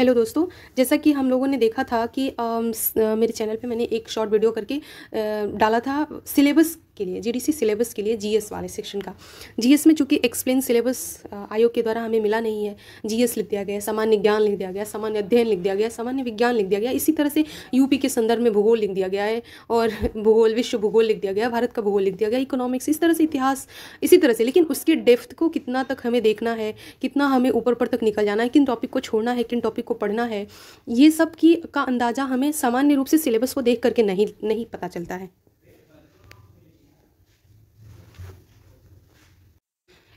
Hello दोस्तों, जैसा कि हम लोगों ने देखा था कि मेरे चैनल पे मैंने एक शॉर्ट वीडियो करके डाला था सिलेबस के लिए, जीडीसी सिलेबस के लिए, जीएस वाले सेक्शन का। जीएस में चूंकि एक्सप्लेन सिलेबस आयोग के द्वारा हमें मिला नहीं है, जीएस लिख दिया गया, सामान्य ज्ञान लिख दिया गया, सामान्य अध्ययन लिख दिया गया, सामान्य विज्ञान लिख दिया गया, इसी तरह से यूपी के संदर्भ में भूगोल लिख दिया गया है, और भूगोल, विश्व भूगोल लिख दिया गया, भारत का भूगोल लिख दिया गया, इकोनॉमिक्स, इस तरह से इतिहास, इसी तरह से। लेकिन उसके डेप्थ को कितना तक हमें देखना है, कितना हमें ऊपर ऊपर तक निकल जाना है, किन टॉपिक को छोड़ना है, किन टॉपिक को पढ़ना है, ये सब की का अंदाज़ा हमें सामान्य रूप से सिलेबस को देख करके नहीं पता चलता है।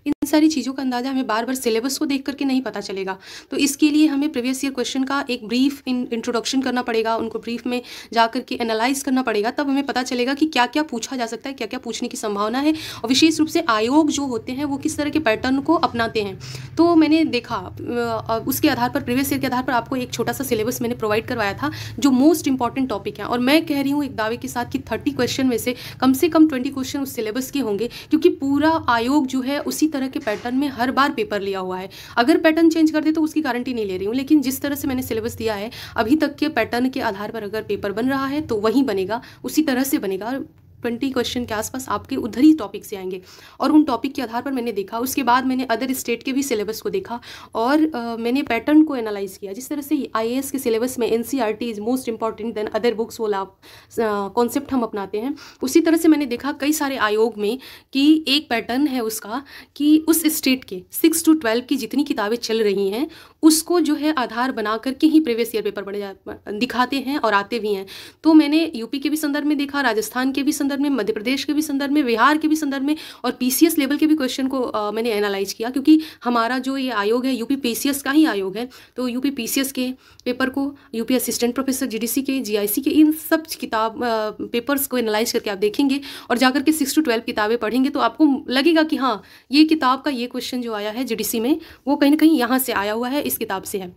इन सारी चीज़ों का अंदाज़ा हमें बार बार सिलेबस को देख करके नहीं पता चलेगा। तो इसके लिए हमें प्रीवियस ईयर क्वेश्चन का एक ब्रीफ इंट्रोडक्शन करना पड़ेगा, उनको ब्रीफ में जा करके एनालाइज करना पड़ेगा, तब हमें पता चलेगा कि क्या क्या पूछा जा सकता है, क्या क्या पूछने की संभावना है, और विशेष रूप से आयोग जो होते हैं वो किस तरह के पैटर्न को अपनाते हैं। तो मैंने देखा उसके आधार पर, प्रीवियस ईयर के आधार पर आपको एक छोटा सा सिलेबस मैंने प्रोवाइड करवाया था जो मोस्ट इंपॉर्टेंट टॉपिक है, और मैं कह रही हूँ एक दावे के साथ कि 30 क्वेश्चन में से कम 20 क्वेश्चन उस सिलेबस के होंगे, क्योंकि पूरा आयोग जो है उसी तरह के पैटर्न में हर बार पेपर लिया हुआ है। अगर पैटर्न चेंज कर दे तो उसकी गारंटी नहीं ले रही हूँ, लेकिन जिस तरह से मैंने सिलेबस दिया है अभी तक के पैटर्न के आधार पर अगर पेपर बन रहा है तो वही बनेगा, उसी तरह से बनेगा। 20 क्वेश्चन के आसपास आपके उधर ही टॉपिक से आएंगे, और उन टॉपिक के आधार पर मैंने देखा। उसके बाद मैंने अदर स्टेट के भी सिलेबस को देखा, और मैंने पैटर्न को एनालाइज किया। जिस तरह से आईएएस के सिलेबस में NCERT is most important then other books वाला कॉन्सेप्ट हम अपनाते हैं, उसी तरह से मैंने देखा कई सारे आयोग में कि एक पैटर्न है उसका कि उस स्टेट के 6 to 12 की जितनी किताबें चल रही हैं उसको जो है आधार बना करके ही प्रीवियस ईयर पेपर दिखाते हैं और आते भी हैं। तो मैंने यूपी के भी संदर्भ में देखा, राजस्थान के भी संदर्भ में, मध्य प्रदेश के भी संदर्भ में, बिहार के भी संदर्भ में, और पीसीएस लेवल के भी क्वेश्चन को मैंने एनालाइज किया, क्योंकि हमारा जो ये आयोग है यूपी पीसीएस का ही आयोग है। तो यूपी पीसीएस के पेपर को, यूपी असिस्टेंट प्रोफेसर जीडीसी के, जीआईसी के, इन सब किताब पेपर्स को एनालाइज करके आप देखेंगे और जाकर के 6 to 12 किताबें पढ़ेंगे तो आपको लगेगा कि हाँ, ये किताब का ये क्वेश्चन जो आया है जीडीसी में वो कहीं ना कहीं यहाँ से आया हुआ है, इस किताब से है।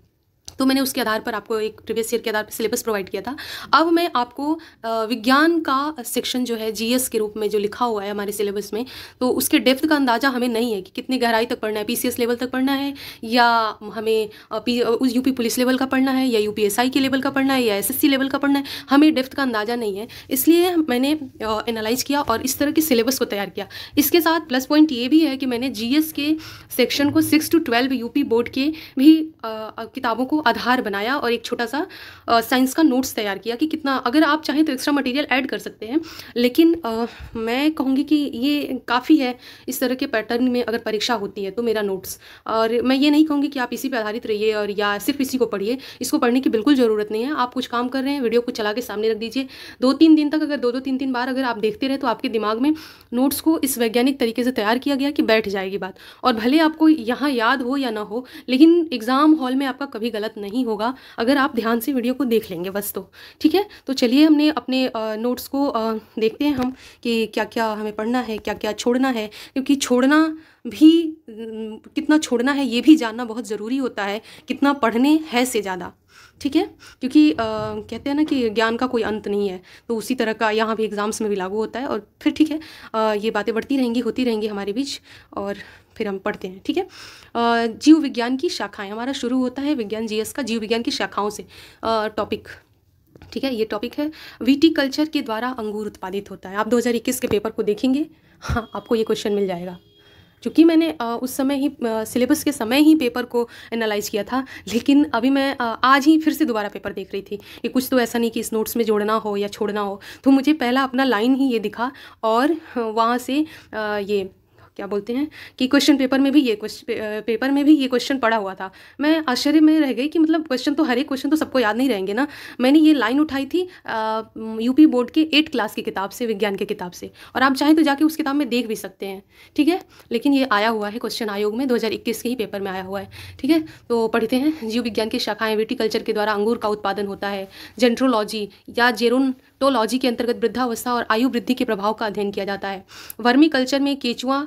तो मैंने उसके आधार पर आपको एक प्रीवियस ईयर के आधार पर सिलेबस प्रोवाइड किया था। अब मैं आपको विज्ञान का सेक्शन जो है जीएस के रूप में जो लिखा हुआ है हमारे सिलेबस में, तो उसके डेप्थ का अंदाज़ा हमें नहीं है कि कितनी गहराई तक पढ़ना है, पीसीएस लेवल तक पढ़ना है, या हमें यूपी पुलिस लेवल का पढ़ना है, या यूपीएसआई के लेवल का पढ़ना है, या एसएससी लेवल का पढ़ना है। हमें डेप्थ का अंदाज़ा नहीं है, इसलिए मैंने एनालाइज किया और इस तरह के सिलेबस को तैयार किया। इसके साथ प्लस पॉइंट ये भी है कि मैंने जीएस के सेक्शन को 6 to 12 यूपी बोर्ड के भी किताबों को आधार बनाया, और एक छोटा सा साइंस का नोट्स तैयार किया कि कितना, अगर आप चाहें तो एक्स्ट्रा मटेरियल ऐड कर सकते हैं, लेकिन मैं कहूँगी कि ये काफ़ी है इस तरह के पैटर्न में अगर परीक्षा होती है तो मेरा नोट्स। और मैं ये नहीं कहूँगी कि आप इसी पे आधारित रहिए और या सिर्फ इसी को पढ़िए, इसको पढ़ने की बिल्कुल ज़रूरत नहीं है। आप कुछ काम कर रहे हैं, वीडियो को चला के सामने रख दीजिए, 2-3 दिन तक, अगर 2-2 3-3 बार अगर आप देखते रहे तो आपके दिमाग में नोट्स को इस वैज्ञानिक तरीके से तैयार किया गया कि बैठ जाएगी बात। और भले आपको यहाँ याद हो या ना हो, लेकिन एग्ज़ाम हॉल में आपका कभी गलत नहीं होगा अगर आप ध्यान से वीडियो को देख लेंगे बस। तो ठीक है, तो चलिए हमने अपने नोट्स को देखते हैं हम कि क्या क्या हमें पढ़ना है, क्या क्या छोड़ना है, क्योंकि छोड़ना भी, कितना छोड़ना है ये भी जानना बहुत ज़रूरी होता है, कितना पढ़ने है से ज़्यादा। ठीक है, क्योंकि कहते हैं ना कि ज्ञान का कोई अंत नहीं है, तो उसी तरह का यहाँ भी एग्ज़ाम्स में भी लागू होता है। और फिर ठीक है, ये बातें बढ़ती रहेंगी, होती रहेंगी हमारे बीच, और फिर हम पढ़ते हैं। ठीक है, जीव विज्ञान की शाखाएं, हमारा शुरू होता है विज्ञान जीएस का जीव विज्ञान की शाखाओं से टॉपिक। ठीक है, ये टॉपिक है विटीकल्चर के द्वारा अंगूर उत्पादित होता है। आप 2021 के पेपर को देखेंगे, हाँ आपको ये क्वेश्चन मिल जाएगा। क्योंकि मैंने उस समय ही सिलेबस के समय ही पेपर को एनालाइज किया था, लेकिन अभी मैं आज ही फिर से दोबारा पेपर देख रही थी कि कुछ तो ऐसा नहीं कि इस नोट्स में जोड़ना हो या छोड़ना हो, तो मुझे पहला अपना लाइन ही ये दिखा, और वहाँ से ये क्या बोलते हैं कि क्वेश्चन पेपर में भी ये क्वेश्चन पड़ा हुआ था। मैं आश्चर्य में रह गई कि मतलब क्वेश्चन तो, हर एक क्वेश्चन तो सबको याद नहीं रहेंगे ना। मैंने ये लाइन उठाई थी यूपी बोर्ड के 8 क्लास की किताब से, विज्ञान की किताब से, और आप चाहें तो जाके उस किताब में देख भी सकते हैं। ठीक है, लेकिन ये आया हुआ है क्वेश्चन आयोग में 2021 के ही पेपर में आया हुआ है। ठीक है, तो पढ़ते हैं। जीव विज्ञान की शाखाएं, विटीकल्चर के द्वारा अंगूर का उत्पादन होता है, जेंट्रोलॉजी या जेरोंटोलॉजी के अंतर्गत वृद्धावस्था और आयु वृद्धि के प्रभाव का अध्ययन किया जाता है। वर्मी कल्चर में केचुआ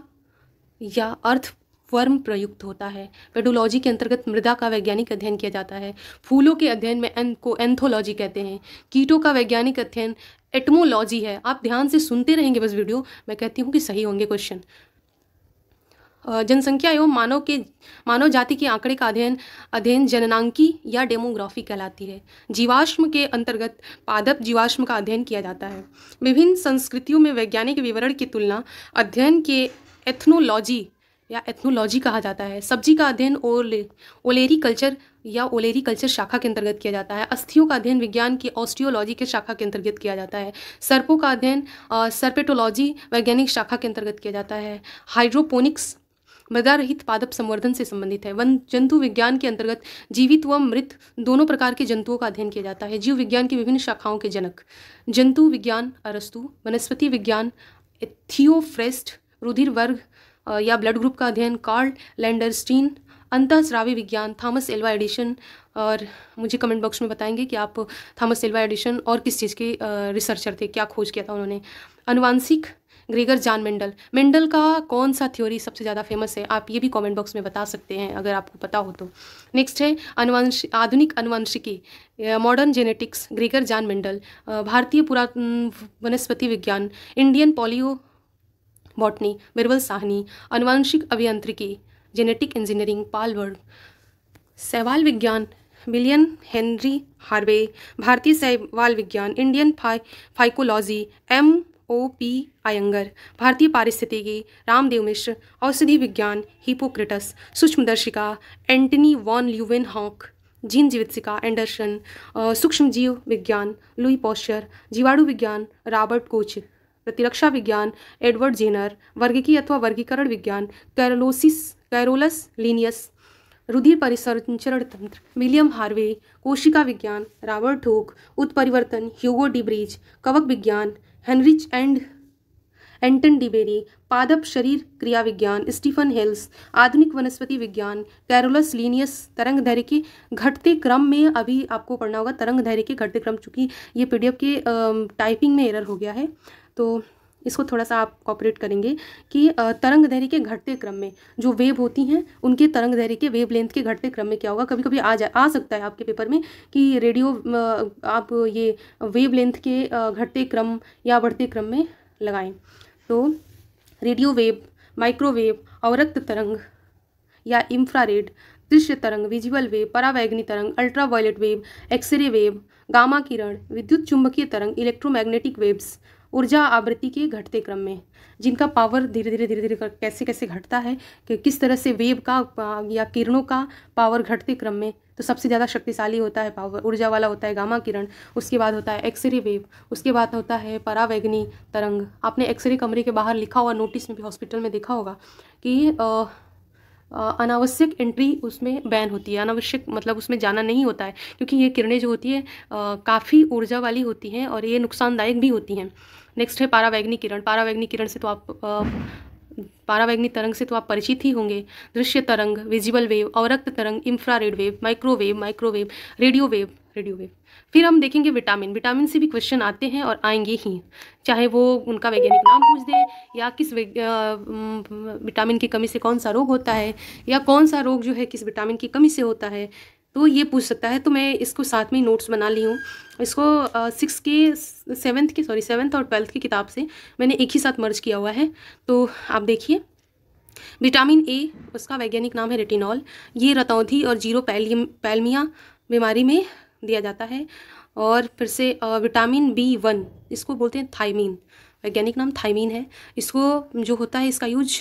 या अर्थवर्म प्रयुक्त होता है। पेडोलॉजी के अंतर्गत मृदा का वैज्ञानिक अध्ययन किया जाता है। फूलों के अध्ययन में को एंथोलॉजी कहते हैं। कीटों का वैज्ञानिक अध्ययन एटमोलॉजी है। आप ध्यान से सुनते रहेंगे बस वीडियो, मैं कहती हूँ कि सही होंगे क्वेश्चन। जनसंख्या एवं मानव जाति के आंकड़े का अध्ययन जननांकी या डेमोग्राफी कहलाती है। जीवाश्म के अंतर्गत पादप जीवाश्म का अध्ययन किया जाता है। विभिन्न संस्कृतियों में वैज्ञानिक विवरण की तुलना अध्ययन के एथनोलॉजी कहा जाता है। सब्जी का अध्ययन ओलेरी कल्चर शाखा के अंतर्गत किया जाता है। अस्थियों का अध्ययन विज्ञान की ऑस्टियोलॉजी के शाखा के अंतर्गत किया जाता है। सर्पों का अध्ययन सर्पेटोलॉजी वैज्ञानिक शाखा के अंतर्गत किया जाता है। हाइड्रोपोनिक्स मृदा रहित पादप संवर्धन से संबंधित है। वन जंतु विज्ञान के अंतर्गत जीवित व मृत दोनों प्रकार के जंतुओं का अध्ययन किया जाता है। जीव विज्ञान की विभिन्न शाखाओं के जनक जंतु विज्ञान अरस्तु, वनस्पति विज्ञान थियोफ्रेस्ट, रुधिर वर्ग या ब्लड ग्रुप का अध्ययन कार्ल लैंडरस्टीन, अंतःस्रावी विज्ञान थॉमस एल्वा एडिसन। और मुझे कमेंट बॉक्स में बताएंगे कि आप थॉमस एल्वा एडिसन और किस चीज़ के रिसर्चर थे, क्या खोज किया था उन्होंने। अनुवांशिक ग्रेगर जान मेंडल का कौन सा थ्योरी सबसे ज़्यादा फेमस है, आप ये भी कमेंट बॉक्स में बता सकते हैं अगर आपको पता हो तो। नेक्स्ट है आधुनिक अनुवांशिकी मॉडर्न जेनेटिक्स ग्रेगर जान मेंडल। भारतीय पुरातन वनस्पति विज्ञान इंडियन पॉलियो बॉटनी बिरबल साहनी। अनुवांशिक अभियांत्रिकी जेनेटिक इंजीनियरिंग पाल वर्ड। शैवाल विज्ञान विलियम हेनरी हार्वे। भारतीय शैवाल विज्ञान इंडियन फाइकोलॉजी MOP अयंगर। भारतीय पारिस्थितिकी रामदेव मिश्र। औषधि विज्ञान हिपोक्रेटस। सूक्ष्मदर्शिका एंटनी वॉन ल्यूवेनहॉक। जीन जीवित्सिका एंडरसन। सूक्ष्मजीव विज्ञान लुई पॉस्चर। जीवाणु विज्ञान रॉबर्ट कोच। प्रतिरक्षा विज्ञान एडवर्ड जेनर। वर्गीकी अथवा वर्गीकरण विज्ञान कैरोलस लीनियस। रुधिर परिसंचरण तंत्र विलियम हार्वे। कोशिका विज्ञान रॉबर्ट हुक। उत्परिवर्तन ह्यूगो डिब्रीज। कवक विज्ञान हेनरिच एंड एंटन डिबेरी। पादप शरीर क्रिया विज्ञान स्टीफन हेल्स। आधुनिक वनस्पति विज्ञान कैरोलस लीनियस। तरंग दैर्घ्य के घटते क्रम में अभी आपको पढ़ना होगा, तरंग दैर्घ्य के घटते क्रम, चूँकि ये PDF के टाइपिंग में एरर हो गया है तो इसको थोड़ा सा आप कॉपरेट करेंगे कि तरंग दैर्घ्य के घटते क्रम में जो वेव होती हैं उनके तरंग दैर्घ्य के वेव लेंथ के घटते क्रम में क्या होगा। कभी कभी आ सकता है आपके पेपर में कि रेडियो आप ये वेव लेंथ के घटते क्रम या बढ़ते क्रम में लगाएं। तो रेडियो वेव, माइक्रोवेव, अवरक्त तरंग या इंफ्रारेड, दृश्य तरंग विजुअल वेव, परावैंगनी तरंग ultraviolet wave, x ray wave, gamma किरण, विद्युत चुंबकीय तरंग इलेक्ट्रोमैग्नेटिक वेव्स। ऊर्जा आवृत्ति के घटते क्रम में जिनका पावर धीरे धीरे कैसे कैसे घटता है कि किस तरह से वेव का या किरणों का पावर घटते क्रम में, तो सबसे ज़्यादा शक्तिशाली होता है पावर ऊर्जा वाला होता है गामा किरण। उसके बाद होता है एक्सरे वेव। उसके बाद होता है परावैंगनी तरंग। आपने एक्सरे कमरे के बाहर लिखा हुआ नोटिस में भी हॉस्पिटल में देखा होगा कि अनावश्यक एंट्री उसमें बैन होती है। अनावश्यक मतलब उसमें जाना नहीं होता है क्योंकि ये किरणें जो होती है काफ़ी ऊर्जा वाली होती हैं और ये नुकसानदायक भी होती हैं। नेक्स्ट है पारावैंगनी किरण। पारावैंगनी किरण से तो आप पारावैंगनी तरंग से तो आप परिचित ही होंगे। दृश्य तरंग विजिबल वेव, अवरक्त तरंग, infrared wave, microwave, radio wave. फिर हम देखेंगे विटामिन से भी क्वेश्चन आते हैं और आएंगे ही, चाहे वो उनका वैज्ञानिक नाम पूछ दे या किस विटामिन की कमी से कौन सा रोग होता है या कौन सा रोग जो है किस विटामिन की कमी से होता है, तो ये पूछ सकता है। तो मैं इसको साथ में नोट्स बना ली हूँ। इसको 7th और 12th की किताब से मैंने एक ही साथ मर्ज किया हुआ है, तो आप देखिए। विटामिन A उसका वैज्ञानिक नाम है रेटिनॉल। ये रतौंधी और जीरोपैल्मिया बीमारी में दिया जाता है। और फिर से विटामिन B1 इसको बोलते हैं थायमीन, वैज्ञानिक नाम थायमीन है। इसको जो होता है इसका यूज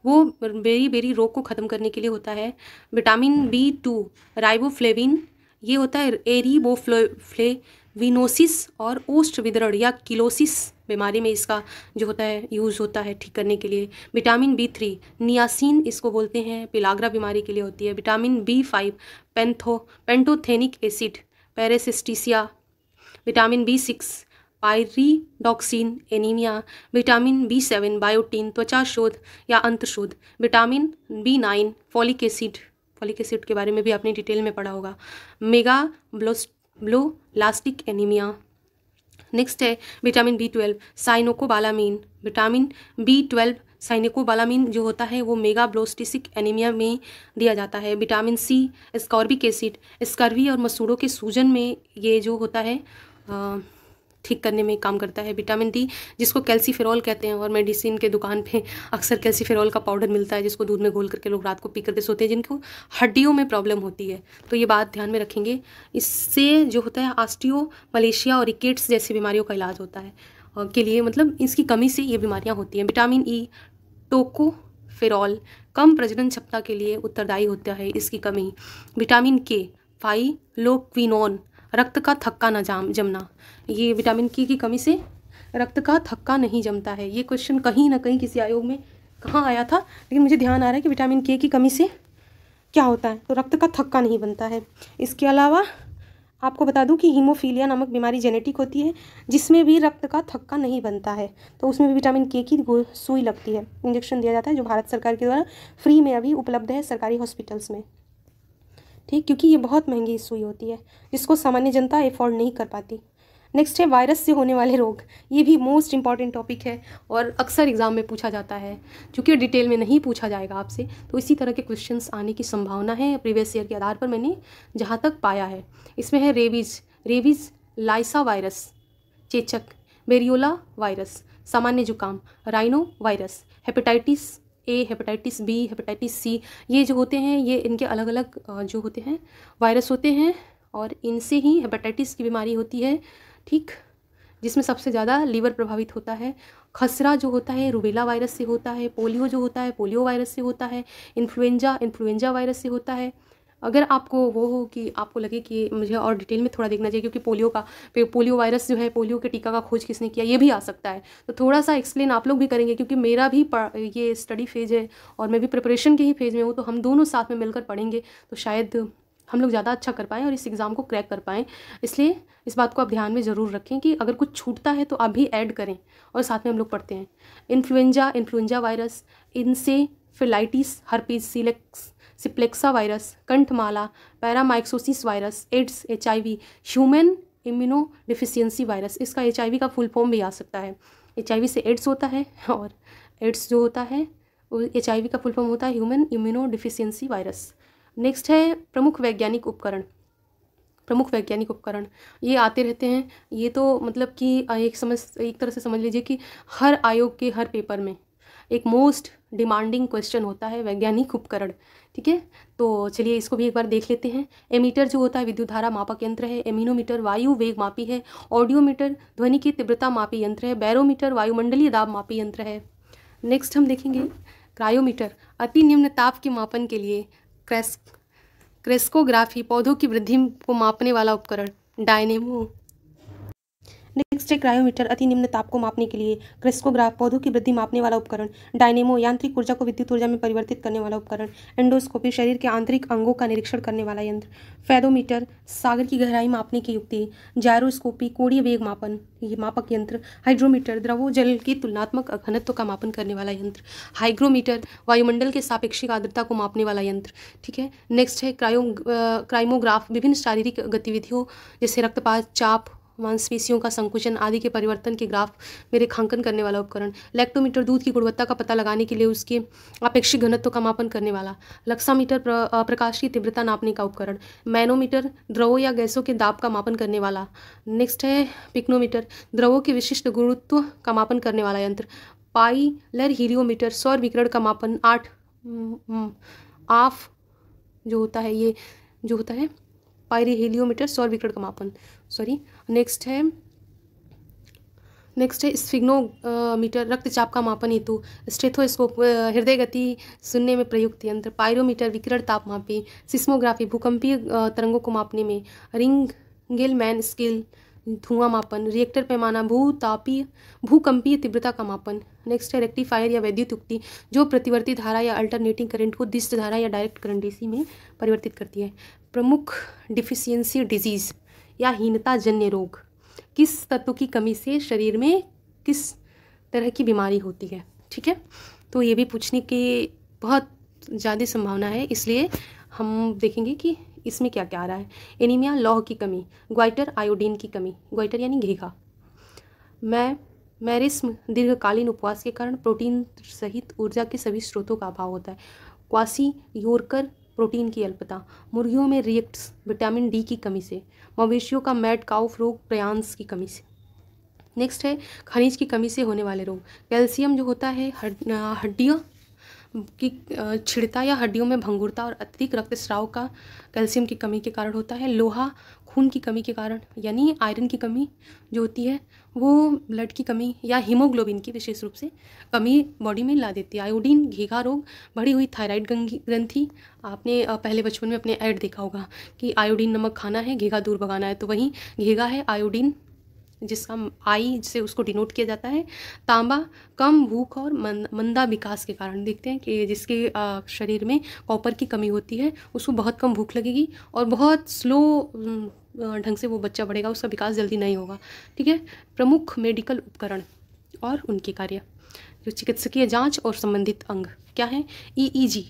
वो बेरी रोग को ख़त्म करने के लिए होता है। विटामिन B2 राइबोफ्लेविन, ये होता है एरिबोफ्लेविनोसिस और ओस्ट विदरण या किलोसिस बीमारी में इसका जो होता है यूज़ होता है ठीक करने के लिए। विटामिन B3 नियासिन इसको बोलते हैं, पिलाग्रा बीमारी के लिए होती है। विटामिन B5 पेंटोथेनिक एसिड, पैरासिस्टिसिया। Vitamin B6 pyridoxine anaemia. Vitamin B7 biotin त्वचा शोध या अंत शोध। विटामिन B9 फॉलिक एसिड के बारे में भी आपने डिटेल में पढ़ा होगा। मेगाब्लोब्लास्टिक एनीमिया। नेक्स्ट है विटामिन B12 साइनोकोबालामीन। विटामिन B12 साइनोकोबालामीन जो होता है वो मेगाब्लोस्टिसिक एनीमिया में दिया जाता है। Vitamin C ascorbic acid, scurvy और मसूड़ों के सूजन में ये जो होता है ठीक करने में काम करता है। विटामिन डी जिसको कैल्सीफेरॉल कहते हैं, और मेडिसिन के दुकान पे अक्सर कैल्सीफेरॉल का पाउडर मिलता है जिसको दूध में घोल करके लोग रात को पी करके सोते हैं जिनको हड्डियों में प्रॉब्लम होती है। तो ये बात ध्यान में रखेंगे। इससे जो होता है ऑस्टियो मलेशिया और रिकेट्स जैसी बीमारियों का इलाज होता है के लिए, मतलब इसकी कमी से ये बीमारियाँ होती हैं। विटामिन ई टोकोफेरॉल कम प्रजनन क्षमता के लिए उत्तरदायी होता है, इसकी कमी। विटामिन के फाइलोक्विनोन रक्त का थक्का न जमना, ये विटामिन की कमी से रक्त का थक्का नहीं जमता है। ये क्वेश्चन कहीं ना कहीं किसी आयोग में कहाँ आया था, लेकिन मुझे ध्यान आ रहा है कि विटामिन के की कमी से क्या होता है, तो रक्त का थक्का नहीं बनता है। इसके अलावा आपको बता दूं कि हीमोफीलिया नामक बीमारी जेनेटिक होती है जिसमें भी रक्त का थक्का नहीं बनता है, तो उसमें भी विटामिन के की सुई लगती है, इंजेक्शन दिया जाता है जो भारत सरकार के द्वारा फ्री में अभी उपलब्ध है सरकारी हॉस्पिटल्स में, ठीक, क्योंकि ये बहुत महंगी सुई होती है जिसको सामान्य जनता अफोर्ड नहीं कर पाती। नेक्स्ट है वायरस से होने वाले रोग, ये भी मोस्ट इंपॉर्टेंट टॉपिक है और अक्सर एग्जाम में पूछा जाता है। चूँकि डिटेल में नहीं पूछा जाएगा आपसे, तो इसी तरह के क्वेश्चंस आने की संभावना है प्रीवियस ईयर के आधार पर मैंने जहाँ तक पाया है। इसमें है रेबीज, लाइसा वायरस, चेचक, वेरियोला वायरस, सामान्य जुकाम, rhinovirus, hepatitis A, hepatitis B, hepatitis C, ये जो होते हैं ये इनके अलग अलग जो होते हैं वायरस होते हैं और इनसे ही हेपेटाइटिस की बीमारी होती है, ठीक, जिसमें सबसे ज़्यादा लीवर प्रभावित होता है। खसरा जो होता है रूबेला वायरस से होता है, पोलियो जो होता है पोलियो वायरस से होता है, इन्फ्लुएंजा वायरस से होता है। अगर आपको वो हो कि आपको लगे कि मुझे और डिटेल में थोड़ा देखना चाहिए, क्योंकि पोलियो वायरस जो है, पोलियो के टीका का खोज किसने किया, ये भी आ सकता है, तो थोड़ा सा एक्सप्लेन आप लोग भी करेंगे, क्योंकि मेरा भी ये स्टडी फेज है और मैं भी प्रिपरेशन के ही फेज में हूँ, तो हम दोनों साथ में मिलकर पढ़ेंगे तो शायद हम लोग ज़्यादा अच्छा कर पाएँ और इस एग्ज़ाम को क्रैक कर पाएँ। इसलिए इस बात को आप ध्यान में ज़रूर रखें कि अगर कुछ छूटता है तो आप भी ऐड करें और साथ में हम लोग पढ़ते हैं। Influenza virus, encephalitis, herpes simplex virus, कंठमाला, पैरामाइक्सोसिस virus, AIDS, HIV, human immuno deficiency virus, इसका HIV का फुल फॉर्म भी आ सकता है। HIV से एड्स होता है और एड्स जो होता है HIV का फुल फॉर्म होता है human immuno deficiency virus. Next है प्रमुख वैज्ञानिक उपकरण, ये आते रहते हैं। ये तो मतलब कि एक तरह से समझ लीजिए कि हर आयोग के हर पेपर में एक मोस्ट डिमांडिंग क्वेश्चन होता है वैज्ञानिक उपकरण, ठीक है। तो चलिए इसको भी एक बार देख लेते हैं। एमीटर जो होता है विद्युत धारा मापक यंत्र है, एमिनोमीटर वायु वेग मापी है, ऑडियोमीटर ध्वनि की तीव्रता मापी यंत्र है, बैरोमीटर वायुमंडलीय दाब मापी यंत्र है। नेक्स्ट हम देखेंगे क्रायोमीटर, अति निम्न ताप के मापन के लिए, क्रेस्कोग्राफी पौधों की वृद्धि को मापने वाला उपकरण, डायनेमो। नेक्स्ट है क्रायोमीटर, अति निम्न ताप को मापने के लिए, क्रेस्कोग्राफ पौधों की वृद्धि मापने वाला उपकरण, डायनेमो यांत्रिक ऊर्जा को विद्युत ऊर्जा में परिवर्तित करने वाला उपकरण, एंडोस्कोपी शरीर के आंतरिक अंगों का निरीक्षण करने वाला यंत्र, फेदोमीटर सागर की गहराई मापने की युक्ति, जायरोस्कोपी कोणीय वेग मापन ये मापक यंत्र, हाइड्रोमीटर द्रवों जल की तुलनात्मक घनत्व का मापन करने वाला यंत्र, हाइग्रोमीटर वायुमंडल के सापेक्षिक आर्द्रता को मापने वाला यंत्र, ठीक है। नेक्स्ट है क्राइमोग्राफ, विभिन्न शारीरिक गतिविधियों जैसे रक्तपात, चाप, मांसपेशियों का संकुचन आदि के परिवर्तन के ग्राफ में रेखांकन करने वाला उपकरण, लैक्टोमीटर दूध की गुणवत्ता का पता लगाने के लिए उसके अपेक्षित घनत्व का मापन करने वाला, लक्सामीटर प्रकाश की तीव्रता नापने का उपकरण, मैनोमीटर द्रवों या गैसों के दाब का मापन करने वाला। नेक्स्ट है पिक्नोमीटर, द्रवों के विशिष्ट गुरुत्व का मापन करने वाला यंत्र, पाइलर हीलियोमीटर सौर विकिरण का मापन, आफ जो होता है ये जो होता है पाइरीहेलियोमीटर सौर विकिरण का मापन, सॉरी। नेक्स्ट है स्फिग्नोमीटर रक्तचाप का मापन हेतु, स्टेथोस्कोप हृदय गति सुनने में प्रयुक्त यंत्र, पायरोमीटर विकिरण तापमापी, सिस्मोग्राफी भूकंपीय तरंगों को मापने में, रिंगेलमैन स्केल धुआं मापन, रिएक्टर पैमाना भूकंपीय तीव्रता का मापन। नेक्स्ट है रेक्टिफायर या वैद्युत युक्ति जो प्रतिवर्ती धारा या अल्टरनेटिंग करंट को दिष्ट धारा या डायरेक्ट करंट DC में परिवर्तित करती है। प्रमुख डिफिशियंसी डिजीज या हीनता जन्य रोग, किस तत्व की कमी से शरीर में किस तरह की बीमारी होती है, ठीक है। तो ये भी पूछने की बहुत ज़्यादा संभावना है, इसलिए हम देखेंगे कि इसमें क्या क्या आ रहा है। एनीमिया लौह की कमी, ग्वाइटर आयोडीन की कमी, ग्वाइटर यानी घेघा, मैरिस्म दीर्घकालीन उपवास के कारण प्रोटीन सहित ऊर्जा के सभी स्रोतों का अभाव होता है, क्वासी योरकर प्रोटीन की अल्पता, मुर्गियों में रिएक्ट्स विटामिन D की कमी से, मवेशियों का मैड काउफ रोग प्रयांस की कमी से। नेक्स्ट है खनिज की कमी से होने वाले रोग। कैल्शियम जो होता है हड्डियों की छिड़ता या हड्डियों में भंगुरता और अत्यधिक रक्तस्राव का कैल्शियम की कमी के कारण होता है। लोहा खून की कमी के कारण, यानी आयरन की कमी जो होती है वो ब्लड की कमी या हीमोग्लोबिन की विशेष रूप से कमी बॉडी में ला देती है। आयोडीन घेघा रोग, बढ़ी हुई थायराइड ग्रंथि। आपने पहले बचपन में अपने ऐड देखा होगा कि आयोडीन नमक खाना है, घेघा दूर भगाना है, तो वहीं घेघा है आयोडीन जिसका आई से उसको डिनोट किया जाता है। तांबा कम भूख और मंदा विकास के कारण, देखते हैं कि जिसके शरीर में कॉपर की कमी होती है उसको बहुत कम भूख लगेगी और बहुत स्लो ढंग से वो बच्चा बढ़ेगा, उसका विकास जल्दी नहीं होगा। ठीक है। प्रमुख मेडिकल उपकरण और उनके कार्य, जो चिकित्सकीय जांच और संबंधित अंग क्या है। EEG,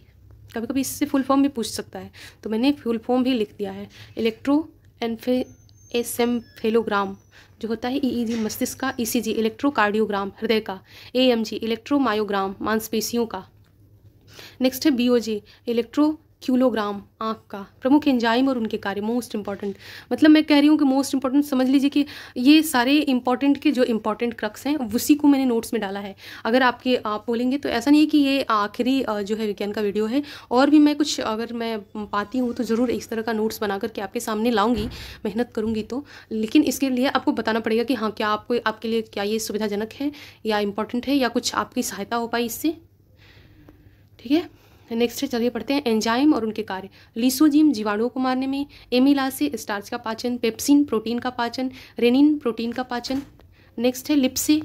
कभी कभी इससे फुल फॉर्म भी पूछ सकता है, तो मैंने फुल फॉर्म भी लिख दिया है। इलेक्ट्रोएन्सेफेलोग्राम जो होता है EEG मस्तिष्क का। ECG इलेक्ट्रोकार्डियोग्राम हृदय का। AMG इलेक्ट्रोमायोग्राम मांसपेशियों का। नेक्स्ट है BOG इलेक्ट्रोक्यूलोग्राम आँख का। प्रमुख एंजाइम और उनके कार्य, मोस्ट इंपॉर्टेंट, मतलब मैं कह रही हूँ कि मोस्ट इंपॉर्टेंट समझ लीजिए कि ये सारे इंपॉर्टेंट के जो इंपॉर्टेंट क्रक्स हैं उसी को मैंने नोट्स में डाला है। अगर आप बोलेंगे तो ऐसा नहीं है कि ये आखिरी जो है विज्ञान का वीडियो है, और भी मैं कुछ अगर मैं पाती हूँ तो ज़रूर इस तरह का नोट्स बना करके आपके सामने लाऊंगी, मेहनत करूँगी तो। लेकिन इसके लिए आपको बताना पड़ेगा कि हाँ क्या आपके लिए क्या ये सुविधाजनक है या इंपॉर्टेंट है या कुछ आपकी सहायता हो पाई इससे। ठीक है। नेक्स्ट है, चलिए पढ़ते हैं एंजाइम और उनके कार्य। लीसोजीम जीवाणुओं को मारने में, एमिलासे स्टार्च का पाचन, पेप्सिन प्रोटीन का पाचन, रेनिन प्रोटीन का पाचन। नेक्स्ट है लिप्से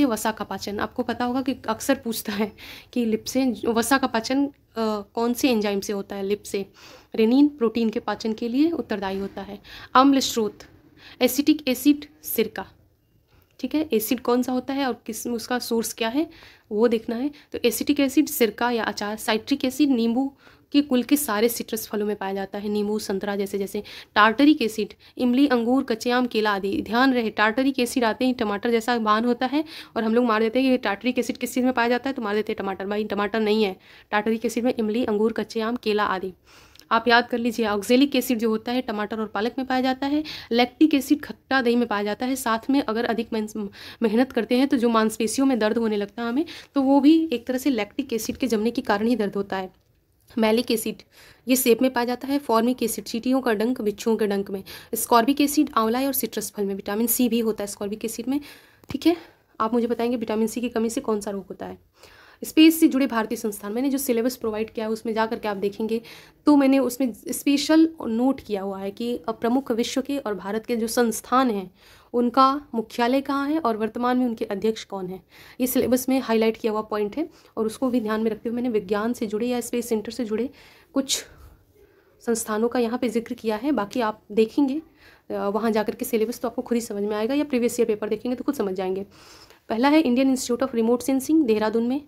वसा का पाचन। आपको पता होगा कि अक्सर पूछता है कि लिप्से वसा का पाचन कौन से एंजाइम से होता है। लिप्से रेनिन प्रोटीन के पाचन के लिए उत्तरदायी होता है। अम्ल स्रोत, एसिटिक एसिड सिरका। ठीक है, एसिड कौन सा होता है और किस उसका सोर्स क्या है वो देखना है। तो एसिटिक एसिड सिरका या अचार। साइट्रिक एसिड नींबू के कुल के सारे सिट्रस फलों में पाया जाता है, नींबू संतरा जैसे जैसे। टार्टरिक एसिड इमली अंगूर कच्चे आम केला आदि। ध्यान रहे टार्टरिक एसिड आते ही टमाटर जैसा बान होता है और हम लोग मार देते हैं कि टार्टरिक एसिड किस चीज़ में पाया जाता है, तो मार देते हैं टमाटर। भाई टमाटर नहीं है, टार्टरिक एसिड में इमली अंगूर कच्चे आम केला आदि। आप याद कर लीजिए। ऑक्जेलिक एसिड जो होता है टमाटर और पालक में पाया जाता है। लैक्टिक एसिड खट्टा दही में पाया जाता है। साथ में अगर अधिक मेहनत करते हैं तो जो मांसपेशियों में दर्द होने लगता है हमें, तो वो भी एक तरह से लैक्टिक एसिड के जमने के कारण ही दर्द होता है। मैलिक एसिड ये सेब में पाया जाता है। फॉर्मिक एसिड चींटियों का डंक बिच्छुओं के डंक में। स्कॉर्बिक एसिड आंवला और सिट्रस फल में। विटामिन सी भी होता है स्कॉर्बिक एसिड में। ठीक है, आप मुझे बताएंगे विटामिन सी की कमी से कौन सा रोग होता है। स्पेस से जुड़े भारतीय संस्थान, मैंने जो सिलेबस प्रोवाइड किया है उसमें जा करके आप देखेंगे तो मैंने उसमें स्पेशल नोट किया हुआ है कि प्रमुख विश्व के और भारत के जो संस्थान हैं उनका मुख्यालय कहाँ है और वर्तमान में उनके अध्यक्ष कौन है। ये सिलेबस में हाईलाइट किया हुआ पॉइंट है और उसको भी ध्यान में रखते हुए मैंने विज्ञान से जुड़े या स्पेस सेंटर से जुड़े कुछ संस्थानों का यहाँ पे जिक्र किया है। बाकी आप देखेंगे वहाँ जाकर के सिलेबस तो आपको खुद ही समझ में आएगा, या प्रीवियस ईयर पेपर देखेंगे तो खुद समझ जाएंगे। पहला है Indian institute of remote sensing Dehradun में,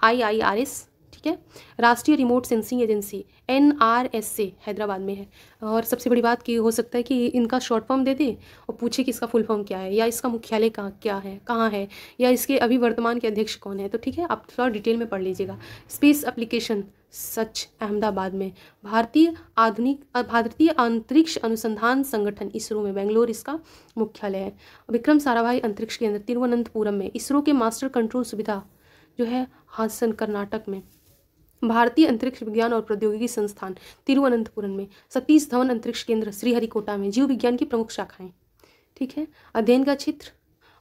IIRS। ठीक है, राष्ट्रीय remote sensing agency NRSA Hyderabad में है। और सबसे बड़ी बात कि हो सकता है कि इनका शॉर्ट फॉर्म दे दे और पूछे कि इसका फुल फॉर्म क्या है या इसका मुख्यालय कहाँ है या इसके अभी वर्तमान के अध्यक्ष कौन है। तो ठीक है, आप थोड़ा डिटेल में पढ़ लीजिएगा। स्पेस एप्लीकेशन सच अहमदाबाद में। भारतीय अंतरिक्ष अनुसंधान संगठन इसरो में, बेंगलोर इसका मुख्यालय है। विक्रम साराभाई अंतरिक्ष केंद्र तिरुवनंतपुरम में। इसरो के मास्टर कंट्रोल सुविधा जो है हासन कर्नाटक में। भारतीय अंतरिक्ष विज्ञान और प्रौद्योगिकी संस्थान तिरुवनंतपुरम में। सतीश धवन अंतरिक्ष केंद्र श्रीहरिकोटा में। जीव विज्ञान की प्रमुख शाखाएं। ठीक है, अध्ययन का क्षेत्र,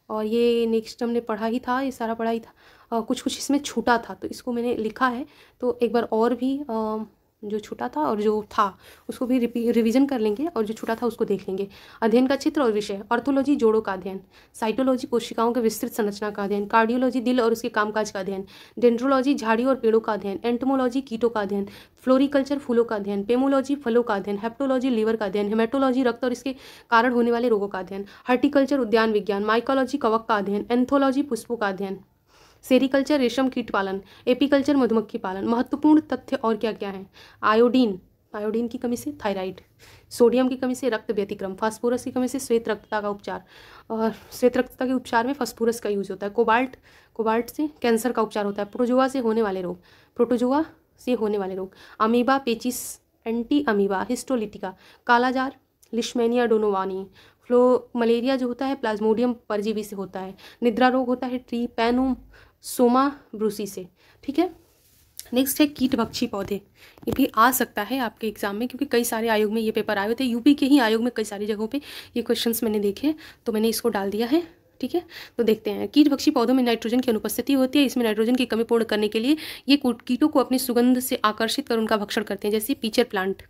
और ये नेक्स्ट हमने पढ़ा ही था, ये सारा पढ़ा ही था। कुछ इसमें छूटा था तो इसको मैंने लिखा है, तो एक बार और भी जो छूटा था और जो था उसको भी रिवीजन कर लेंगे और जो छूटा था उसको देख लेंगे। अध्ययन का क्षेत्र और विषय, ऑर्थोलॉजी जोड़ों का अध्ययन, साइटोलॉजी कोशिकाओं के विस्तृत संरचना का अध्ययन, कार्डियोलॉजी दिल और उसके कामकाज का अध्ययन, डेंड्रोलॉजी झाड़ी और पेड़ों का अध्ययन, एंटोमोलॉजी कीटों का अध्ययन, फ्लोरिकल्चर फूलों का अध्ययन, पेमोलॉजी फलों का अध्ययन, हेप्टोलॉजी लीवर का अध्ययन, हेमेटोलॉजी रक्त और इसके कारण होने वाले रोगों का अध्ययन, हार्टिकल्चर उद्यान विज्ञान, माइकोलॉजी कवक का अध्ययन, एंथोलॉजी पुष्पों का अध्ययन, सेरिकल्चर रेशम कीट पालन, एपीकल्चर मधुमक्खी पालन। महत्वपूर्ण तथ्य और क्या क्या है। आयोडीन की कमी से थायराइड, सोडियम की कमी से रक्त व्यतिक्रम, फास्फोरस की कमी से श्वेत रक्तता का उपचार, और श्वेत रक्तता के उपचार में फास्फोरस का यूज होता है। कोबाल्ट से कैंसर का उपचार होता है। प्रोटोजोआ से होने वाले रोग, अमीबा पेचिस, एंटी अमीबा हिस्टोलिटिका, कालाजार, लिशमेनिया डोनोवानी, मलेरिया जो होता है प्लाज्मोडियम परजीवी से होता है। निद्रा रोग होता है ट्रिपैनोसोमा ब्रूसी से, ठीक है। नेक्स्ट है कीटभक्षी पौधे। ये भी आ सकता है आपके एग्जाम में, क्योंकि कई सारे आयोग में ये पेपर आए हुए थे। यूपी के ही आयोग में कई सारी जगहों पे ये क्वेश्चंस मैंने देखे हैं, तो मैंने इसको डाल दिया है, ठीक है। तो देखते हैं, कीटभक्षी पौधों में नाइट्रोजन की अनुपस्थिति होती है। इसमें नाइट्रोजन की कमी पूर्ण करने के लिए ये कीटों को अपनी सुगंध से आकर्षित कर उनका भक्षण करते हैं, जैसे पीचर प्लांट,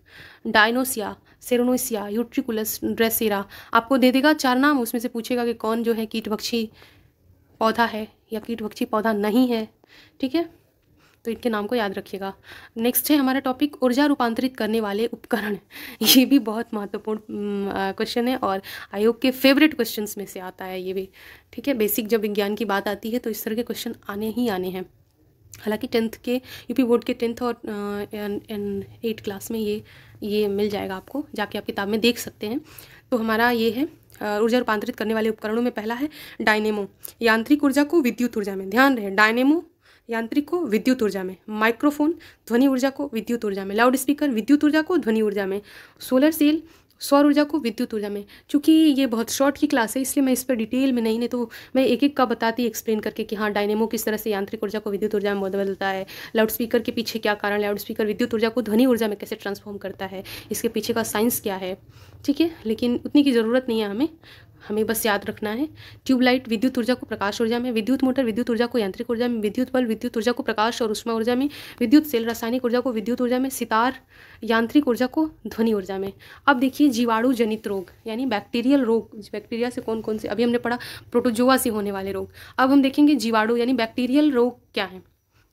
डायनोसिया, सेरोनोसिया, यूट्रिकुलस, ड्रेसेरा। आपको दे देगा 4 नाम, उसमें से पूछेगा कि कौन जो है कीटभक्षी पौधा है या कीटभक्षी पौधा नहीं है, ठीक है। तो इनके नाम को याद रखिएगा। नेक्स्ट है हमारा टॉपिक ऊर्जा रूपांतरित करने वाले उपकरण। ये भी बहुत महत्वपूर्ण क्वेश्चन है और आयोग के फेवरेट क्वेश्चंस में से आता है ये भी, ठीक है। बेसिक जब विज्ञान की बात आती है तो इस तरह के क्वेश्चन आने ही आने हैं। हालांकि 10th के यूपी बोर्ड के 10th और 8 क्लास में ये मिल जाएगा आपको, जाके आप किताब में देख सकते हैं। तो हमारा ये है ऊर्जा रूपांतरित करने वाले उपकरणों में पहला है डायनेमो, यांत्रिक ऊर्जा को विद्युत ऊर्जा में। ध्यान रहे, डायनेमो यांत्रिक को विद्युत ऊर्जा में, माइक्रोफोन ध्वनि ऊर्जा को विद्युत ऊर्जा में, लाउड स्पीकर विद्युत ऊर्जा को ध्वनि ऊर्जा में, सोलर सेल सौर ऊर्जा को विद्युत ऊर्जा में। चूँकि ये बहुत शॉर्ट की क्लास है इसलिए मैं इस पर डिटेल में नहीं तो मैं एक एक का बताती एक्सप्लेन करके कि हाँ डायनेमो किस तरह से यांत्रिक ऊर्जा को विद्युत ऊर्जा में बदलता है, लाउड स्पीकर के पीछे क्या कारण, लाउड स्पीकर विद्युत ऊर्जा को ध्वनि ऊर्जा में कैसे ट्रांसफॉर्म करता है, इसके पीछे का साइंस क्या है, ठीक है। लेकिन उतनी की ज़रूरत नहीं है हमें बस याद रखना है। ट्यूबलाइट विद्युत ऊर्जा को प्रकाश ऊर्जा में, विद्युत मोटर विद्युत ऊर्जा को यांत्रिक ऊर्जा में, विद्युत बल्ब विद्युत ऊर्जा को प्रकाश और ऊष्मा ऊर्जा में, विद्युत सेल रासायनिक ऊर्जा को विद्युत ऊर्जा में, सितार यांत्रिक ऊर्जा को ध्वनि ऊर्जा में। अब देखिए जीवाणु जनित रोग यानी बैक्टीरियल रोग, बैक्टीरिया से कौन कौन से, अभी हमने पढ़ा प्रोटोजोआ से होने वाले रोग। अब हम देखेंगे जीवाणु यानी बैक्टीरियल रोग क्या है,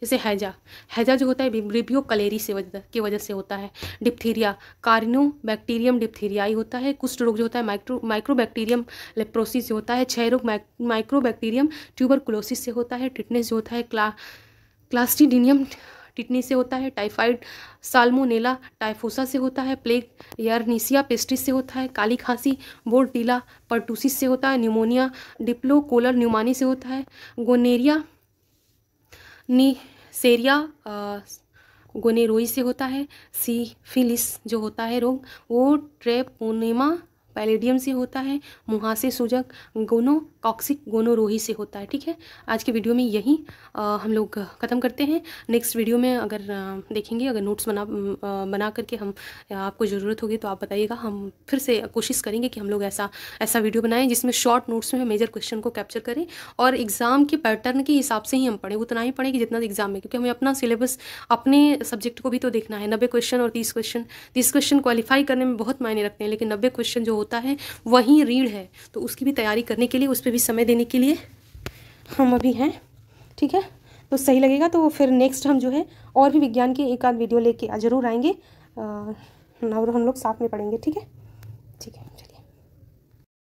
जैसे हैजा जो होता है विब्रियो कलेरी की वजह से होता है। डिप्थीरिया कार्नो बैक्टीरियम डिप्थीरियाई होता है। कुष्ठ रोग जो होता है माइक्रोबैक्टीरियम लेप्रोसिस जो होता है। क्षय रोग माइक्रोबैक्टीरियम ट्यूबरकुलोसिस से होता है। टिटनेस जो होता है क्लास्ट्रीडिनियम टिटनी से होता है। टाइफाइड साल्मोनेला टाइफोसा से होता है। प्लेग यार्निसिया पेस्टिस से होता है। काली खांसी बोर्डीला पर्टूसिस से होता है। न्यूमोनिया डिप्लोकोलर न्यूमानी से होता है। गोनेरिया नीसेरिया गोनेरोई से होता है। सिफिलिस जो होता है रोग वो ट्रेपोनेमा पैलेडियम से होता है। मुहासे सूजक गोनोकॉक्सिक गोनोरोही से होता है, ठीक है। आज के वीडियो में यही हम लोग ख़त्म करते हैं। नेक्स्ट वीडियो में अगर देखेंगे, अगर नोट्स बना करके हम आपको ज़रूरत होगी तो आप बताइएगा, हम फिर से कोशिश करेंगे कि हम लोग ऐसा वीडियो बनाएं जिसमें शॉर्ट नोट्स में मेजर क्वेश्चन को कैप्चर करें और एग्ज़ाम के पैटर्न के हिसाब से ही हम पढ़ें, उतना ही पढ़ें कि जितना एग्जाम में, क्योंकि हमें अपना सिलेबस अपने सब्जेक्ट को भी तो देखना है। 90 क्वेश्चन और 30 क्वेश्चन क्वालिफाई करने में बहुत मायने रखते हैं, लेकिन 90 क्वेश्चन जो होता है वहीं रीढ़ है, तो उसकी भी तैयारी करने के लिए, उस पर भी समय देने के लिए हम अभी हैं, ठीक है। तो सही लगेगा तो फिर नेक्स्ट हम जो है और भी विज्ञान की एक आध वीडियो लेके ज़रूर आएंगे और हम लोग साथ में पढ़ेंगे, ठीक है।